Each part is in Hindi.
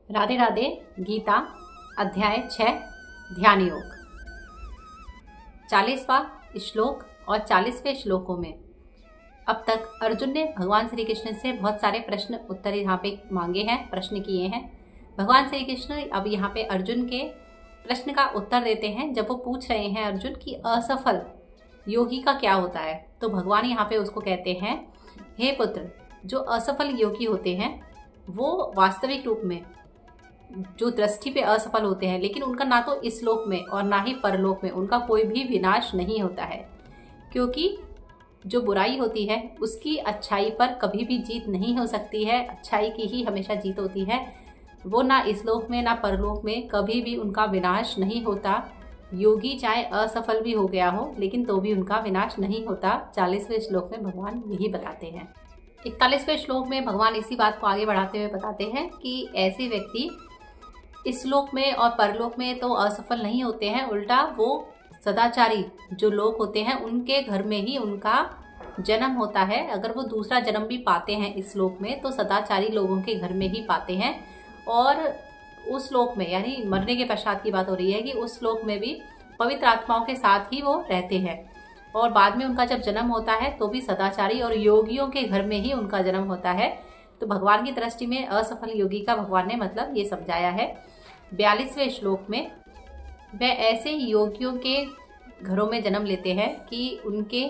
राधे राधे। गीता अध्याय 6 ध्यान योग 40वां श्लोक और 40वें श्लोकों में अब तक अर्जुन ने भगवान श्री कृष्ण से बहुत सारे प्रश्न उत्तर यहाँ पे मांगे हैं, प्रश्न किए हैं। भगवान श्री कृष्ण अब यहाँ पे अर्जुन के प्रश्न का उत्तर देते हैं। जब वो पूछ रहे हैं अर्जुन की असफल योगी का क्या होता है, तो भगवान यहाँ पे उसको कहते हैं, हे पुत्र, जो असफल योगी होते हैं वो वास्तविक रूप में जो दृष्टि पे असफल होते हैं, लेकिन उनका ना तो इस लोक में और ना ही परलोक में उनका कोई भी विनाश नहीं होता है, क्योंकि जो बुराई होती है उसकी अच्छाई पर कभी भी जीत नहीं हो सकती है। अच्छाई की ही हमेशा जीत होती है। वो ना इस लोक में ना परलोक में कभी भी उनका विनाश नहीं होता। योगी चाहे असफल भी हो गया हो, लेकिन तो भी उनका विनाश नहीं होता। 40वें श्लोक में भगवान यही बताते हैं। 41वें श्लोक में भगवान इसी बात को आगे बढ़ाते हुए बताते हैं कि ऐसे व्यक्ति इस लोक में और परलोक में तो असफल नहीं होते हैं, उल्टा वो सदाचारी जो लोग होते हैं उनके घर में ही उनका जन्म होता है। अगर वो दूसरा जन्म भी पाते हैं इस लोक में तो सदाचारी लोगों के घर में ही पाते हैं। और उस लोक में, यानी मरने के पश्चात की बात हो रही है, कि उस लोक में भी पवित्र आत्माओं के साथ ही वो रहते हैं। और बाद में उनका जब जन्म होता है तो भी सदाचारी और योगियों के घर में ही उनका जन्म होता है। तो भगवान की दृष्टि में असफल योगी का भगवान ने मतलब ये समझाया है। 42वें श्लोक में वह ऐसे योगियों के घरों में जन्म लेते हैं कि उनके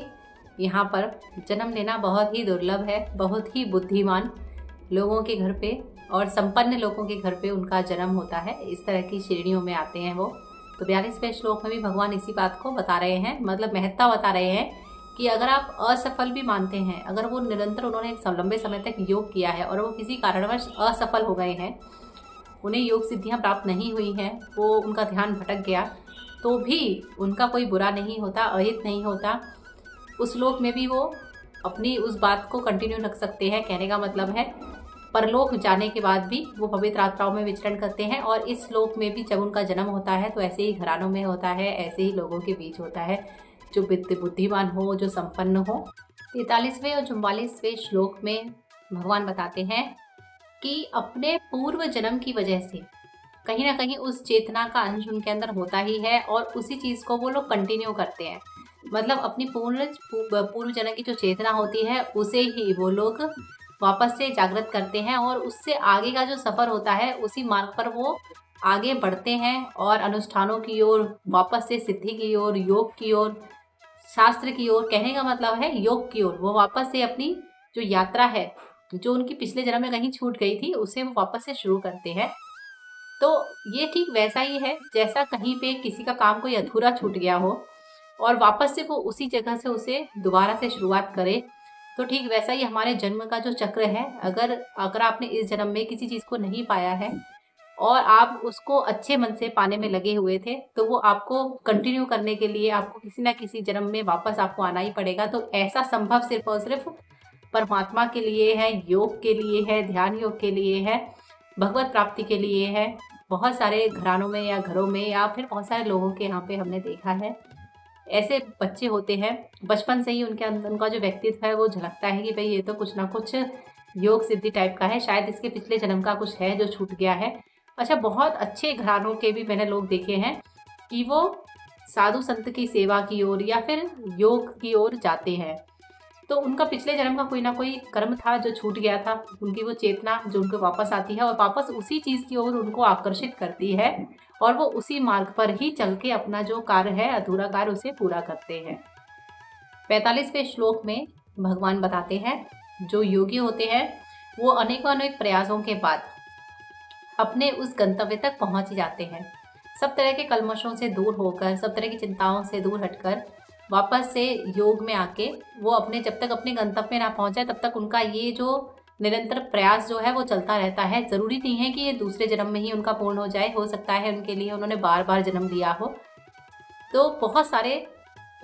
यहाँ पर जन्म लेना बहुत ही दुर्लभ है। बहुत ही बुद्धिमान लोगों के घर पे और संपन्न लोगों के घर पे उनका जन्म होता है। इस तरह की श्रेणियों में आते हैं वो। तो 42वें श्लोक में भी भगवान इसी बात को बता रहे हैं, मतलब महत्ता बता रहे हैं कि अगर आप असफल भी मानते हैं, अगर वो निरंतर उन्होंने एक लंबे समय तक योग किया है और वो किसी कारणवश असफल हो गए हैं, उन्हें योग सिद्धियां प्राप्त नहीं हुई हैं, वो उनका ध्यान भटक गया, तो भी उनका कोई बुरा नहीं होता, अहित नहीं होता। उस लोक में भी वो अपनी उस बात को कंटिन्यू रख सकते हैं। कहने का मतलब है परलोक जाने के बाद भी वो पवित्र आत्माओं में विचरण करते हैं। और इस लोक में भी जब उनका जन्म होता है तो ऐसे ही घरानों में होता है, ऐसे ही लोगों के बीच होता है जो बुद्धिमान हो, जो संपन्न हो। 43वें और 44वें श्लोक में भगवान बताते हैं कि अपने पूर्व जन्म की वजह से कहीं ना कहीं उस चेतना का अंश उनके अंदर होता ही है और उसी चीज़ को वो लोग कंटिन्यू करते हैं। मतलब अपनी पूर्व जन्म की जो चेतना होती है उसे ही वो लोग वापस से जागृत करते हैं और उससे आगे का जो सफ़र होता है उसी मार्ग पर वो आगे बढ़ते हैं और अनुष्ठानों की ओर, वापस से सिद्धि की ओर, योग की ओर, शास्त्र की ओर, कहने का मतलब है योग की ओर, वो वापस से अपनी जो यात्रा है जो उनकी पिछले जन्म में कहीं छूट गई थी उसे वो वापस से शुरू करते हैं। तो ये ठीक वैसा ही है जैसा कहीं पे किसी का काम कोई अधूरा छूट गया हो और वापस से वो उसी जगह से उसे दोबारा से शुरुआत करे। तो ठीक वैसा ही हमारे जन्म का जो चक्र है, अगर आपने इस जन्म में किसी चीज़ को नहीं पाया है और आप उसको अच्छे मन से पाने में लगे हुए थे, तो वो आपको कंटिन्यू करने के लिए आपको किसी ना किसी जन्म में वापस आपको आना ही पड़ेगा। तो ऐसा संभव सिर्फ और सिर्फ परमात्मा के लिए है, योग के लिए है, ध्यान योग के लिए है, भगवत प्राप्ति के लिए है। बहुत सारे घरानों में या घरों में या फिर बहुत सारे लोगों के यहाँ पे हमने देखा है, ऐसे बच्चे होते हैं बचपन से ही उनके अंदर उनका जो व्यक्तित्व है वो झलकता है कि भाई ये तो कुछ ना कुछ योग सिद्धि टाइप का है, शायद इसके पिछले जन्म का कुछ है जो छूट गया है। अच्छा, बहुत अच्छे घरानों के भी मैंने लोग देखे हैं कि वो साधु संत की सेवा की ओर या फिर योग की ओर जाते हैं। तो उनका पिछले जन्म का कोई ना कोई कर्म था जो छूट गया था, उनकी वो चेतना जो उनको वापस आती है और वापस उसी चीज़ की ओर उनको आकर्षित करती है और वो उसी मार्ग पर ही चल के अपना जो कार्य है, अधूरा कार्य, उसे पूरा करते हैं। 45वें श्लोक में भगवान बताते हैं जो योगी होते हैं वो अनेक प्रयासों के बाद अपने उस गंतव्य तक पहुँच जाते हैं। सब तरह के कल्मशों से दूर होकर, सब तरह की चिंताओं से दूर हटकर वापस से योग में आके वो अपने जब तक अपने गंतव्य ना पहुंचे तब तक उनका ये जो निरंतर प्रयास जो है वो चलता रहता है। ज़रूरी नहीं है कि ये दूसरे जन्म में ही उनका पूर्ण हो जाए, हो सकता है उनके लिए उन्होंने बार बार जन्म लिया हो। तो बहुत सारे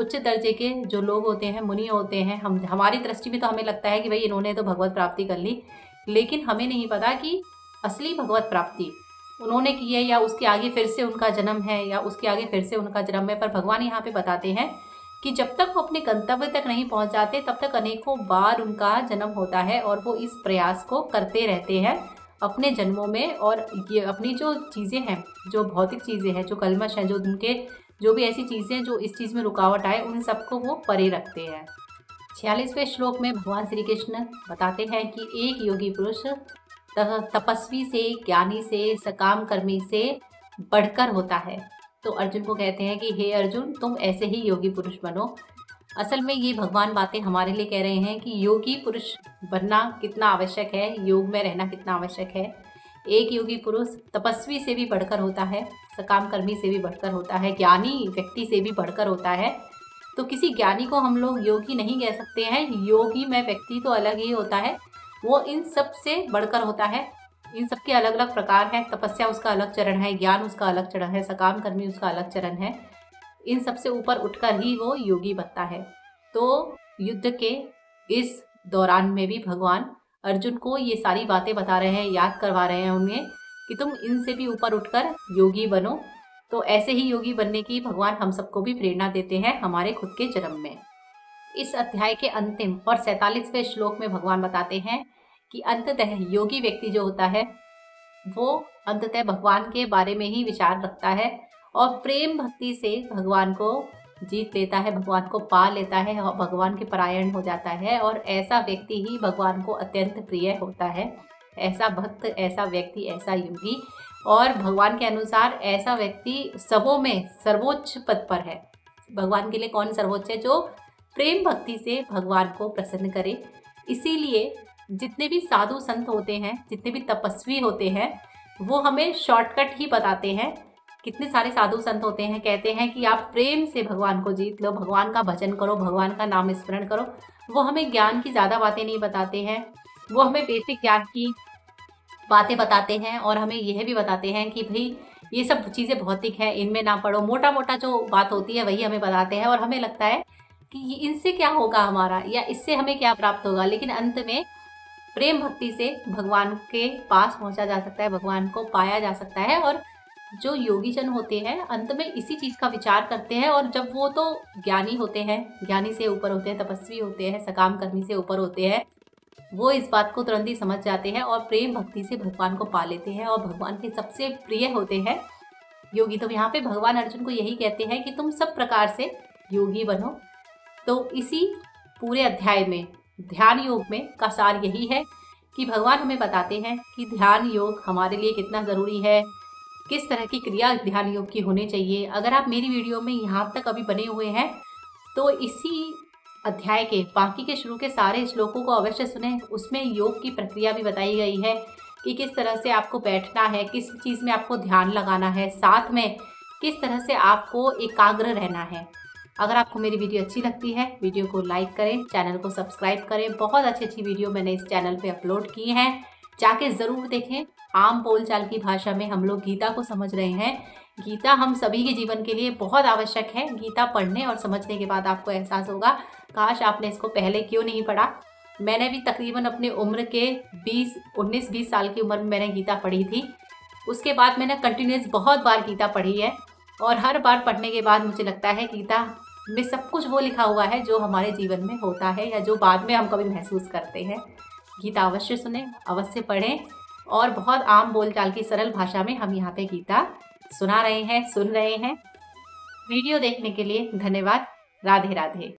उच्च दर्जे के जो लोग होते हैं, मुनि होते हैं, हमारी दृष्टि में तो हमें लगता है कि भाई इन्होंने तो भगवत प्राप्ति कर ली, लेकिन हमें नहीं पता कि असली भगवत प्राप्ति उन्होंने की है या उसके आगे फिर से उनका जन्म है या उसके आगे फिर से उनका जन्म है। पर भगवान यहाँ पे बताते हैं कि जब तक वो अपने गंतव्य तक नहीं पहुंच जाते तब तक अनेकों बार उनका जन्म होता है और वो इस प्रयास को करते रहते हैं अपने जन्मों में, और ये अपनी जो चीज़ें हैं, जो भौतिक चीज़ें हैं, जो कल्मश हैं, जो उनके जो भी ऐसी चीज़ें जो इस चीज़ में रुकावट आए, उन सबको वो परे रखते हैं। 46वें श्लोक में भगवान श्री कृष्ण बताते हैं कि एक योगी पुरुष तपस्वी से, ज्ञानी से, सकाम कर्मी से बढ़कर होता है। तो अर्जुन को कहते हैं कि हे अर्जुन, तुम ऐसे ही योगी पुरुष बनो। असल में ये भगवान बातें हमारे लिए कह रहे हैं कि योगी पुरुष बनना कितना आवश्यक है, योग में रहना कितना आवश्यक है। एक योगी पुरुष तपस्वी से भी बढ़कर होता है, सकाम कर्मी से भी बढ़कर होता है, ज्ञानी व्यक्ति से भी बढ़कर होता है। तो किसी ज्ञानी को हम लोग योगी नहीं कह सकते हैं। योगी में व्यक्ति तो अलग ही होता है, वो इन सब से बढ़कर होता है। इन सब के अलग अलग प्रकार हैं। तपस्या उसका अलग चरण है, ज्ञान उसका अलग चरण है, सकाम कर्मी उसका अलग चरण है। इन सब से ऊपर उठकर ही वो योगी बनता है। तो युद्ध के इस दौरान में भी भगवान अर्जुन को ये सारी बातें बता रहे हैं, याद करवा रहे हैं उन्हें कि तुम इनसे भी ऊपर उठकर योगी बनो। तो ऐसे ही योगी बनने की भगवान हम सबको भी प्रेरणा देते हैं हमारे खुद के जन्म में। इस अध्याय के अंतिम और 47वें श्लोक में भगवान बताते हैं कि अंततः योगी व्यक्ति जो होता है वो अंततः भगवान के बारे में ही विचार रखता है और प्रेम भक्ति से भगवान को जीत लेता है, भगवान को पा लेता है और भगवान के परायण हो जाता है। और ऐसा व्यक्ति ही भगवान को अत्यंत प्रिय होता है। ऐसा भक्त, ऐसा व्यक्ति, ऐसा योगी, और भगवान के अनुसार ऐसा व्यक्ति सबों में सर्वोच्च पद पर है। भगवान के लिए कौन सर्वोच्च है? जो प्रेम भक्ति से भगवान को प्रसन्न करे। इसीलिए जितने भी साधु संत होते हैं, जितने भी तपस्वी होते हैं, वो हमें शॉर्टकट ही बताते हैं। कितने सारे साधु संत होते हैं, कहते हैं कि आप प्रेम से भगवान को जीत लो, भगवान का भजन करो, भगवान का नाम स्मरण करो। वो हमें ज्ञान की ज़्यादा बातें नहीं बताते हैं, वो हमें बेसिक ज्ञान की बातें बताते हैं और हमें यह भी बताते हैं कि भाई ये सब चीज़ें भौतिक हैं, इनमें ना पढ़ो। मोटा मोटा जो बात होती है वही हमें बताते हैं और हमें लगता है कि इनसे क्या होगा हमारा, या इससे हमें क्या प्राप्त होगा। लेकिन अंत में प्रेम भक्ति से भगवान के पास पहुंचा जा सकता है, भगवान को पाया जा सकता है। और जो योगी जन होते हैं अंत में इसी चीज़ का विचार करते हैं। और जब वो तो ज्ञानी होते हैं, ज्ञानी से ऊपर होते हैं, तपस्वी होते हैं, सकाम कर्मी से ऊपर होते हैं, वो इस बात को तुरंत ही समझ जाते हैं और प्रेम भक्ति से भगवान को पा लेते हैं और भगवान के सबसे प्रिय होते हैं योगी। तो यहाँ पे भगवान अर्जुन को यही कहते हैं कि तुम सब प्रकार से योगी बनो। तो इसी पूरे अध्याय में ध्यान योग में का सार यही है कि भगवान हमें बताते हैं कि ध्यान योग हमारे लिए कितना ज़रूरी है, किस तरह की क्रिया ध्यान योग की होनी चाहिए। अगर आप मेरी वीडियो में यहाँ तक अभी बने हुए हैं तो इसी अध्याय के बाकी के शुरू के सारे श्लोकों को अवश्य सुने। उसमें योग की प्रक्रिया भी बताई गई है कि किस तरह से आपको बैठना है, किस चीज़ में आपको ध्यान लगाना है, साथ में किस तरह से आपको एकाग्र रहना है। अगर आपको मेरी वीडियो अच्छी लगती है, वीडियो को लाइक करें, चैनल को सब्सक्राइब करें। बहुत अच्छी अच्छी वीडियो मैंने इस चैनल पे अपलोड की हैं, जाके ज़रूर देखें। आम बोलचाल की भाषा में हम लोग गीता को समझ रहे हैं। गीता हम सभी के जीवन के लिए बहुत आवश्यक है। गीता पढ़ने और समझने के बाद आपको एहसास होगा काश आपने इसको पहले क्यों नहीं पढ़ा। मैंने भी तकरीबन अपने उम्र के 19-20 साल की उम्र में मैंने गीता पढ़ी थी। उसके बाद मैंने कंटिन्यूस बहुत बार गीता पढ़ी है और हर बार पढ़ने के बाद मुझे लगता है गीता में सब कुछ वो लिखा हुआ है जो हमारे जीवन में होता है या जो बाद में हम कभी महसूस करते हैं। गीता अवश्य सुने, अवश्य पढ़ें। और बहुत आम बोलचाल की सरल भाषा में हम यहाँ पे गीता सुना रहे हैं, सुन रहे हैं। वीडियो देखने के लिए धन्यवाद। राधे राधे।